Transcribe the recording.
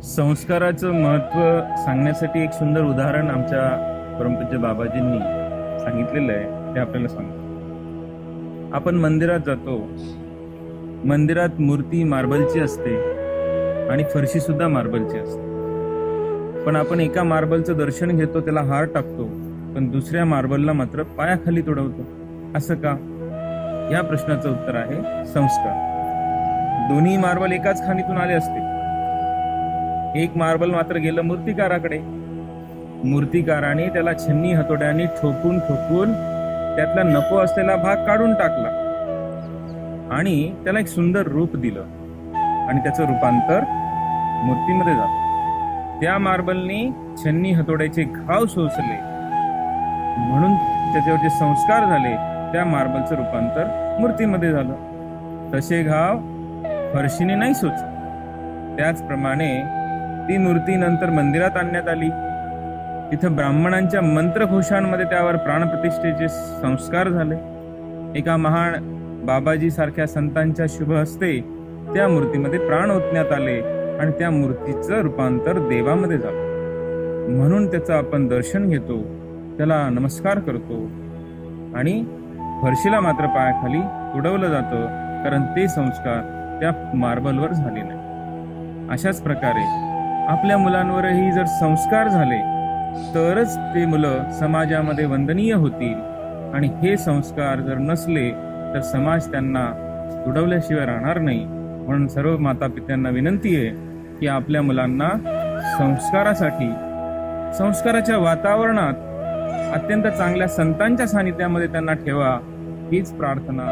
संस्काराचं महत्त्व सांगण्यासाठी एक सुंदर उदाहरण आमच्या परमपूज्य बाबाजींनी सांगितलेलं आहे, ते आपल्याला सांगतो. आपण मंदिरात जातो. मंदिरात मूर्ती मार्बलची असते आणि फरशी सुद्धा मार्बलची असते. पण आपण एका मार्बलचं दर्शन घेतो, त्याला हार टाकतो, पण दुसऱ्या मार्बलला मात्र पायाखाली तुडवतो. असं का? या प्रश्नाचं उत्तर आहे संस्कार. दोन्ही मार्बल एकाच खाणीतून आले असते. एक मार्बल मात्र गेलं मूर्तिकाराकडे. मूर्तिकाराने त्याला छन्नी हातोड्याने ठोकून ठोकून त्यातला नको असलेला भाग काढून टाकला आणि त्याला एक सुंदर रूप दिलं आणि त्याचं रूपांतर मूर्तीमध्ये झालं. त्या मार्बलने छन्नी हातोड्याचे घाव सोसले म्हणून त्याच्यावर जे संस्कार झाले, त्या मार्बलचं रूपांतर मूर्तीमध्ये झालं. तसे घाव फरशीने नाही सोचले. त्याचप्रमाणे ती मूर्ती नंतर मंदिरात आणण्यात आली. तिथं ब्राह्मणांच्या मंत्रघोषांमध्ये त्यावर प्राणप्रतिष्ठेचे संस्कार झाले. एका महान बाबाजी सारख्या संतांच्या शुभ हस्ते त्या मूर्तीमध्ये प्राण ओतण्यात आले आणि त्या मूर्तीचं रूपांतर देवामध्ये झालं. म्हणून त्याचं आपण दर्शन घेतो, त्याला नमस्कार करतो आणि फरशीला मात्र पायाखाली तुडवलं जातं, कारण ते संस्कार त्या मार्बलवर झाले नाही. अशाच प्रकारे आपल्या मुलांवरही जर संस्कार झाले तरच ते मुलं समाजामध्ये वंदनीय होतील, आणि हे संस्कार जर नसले तर समाज त्यांना तुडवल्याशिवाय राहणार नाही. म्हणून सर्व माता पित्यांना विनंती आहे की आपल्या मुलांना संस्कारासाठी, संस्काराच्या वातावरणात, अत्यंत चांगल्या संतांच्या सानिध्यामध्ये त्यांना ठेवा. हीच प्रार्थना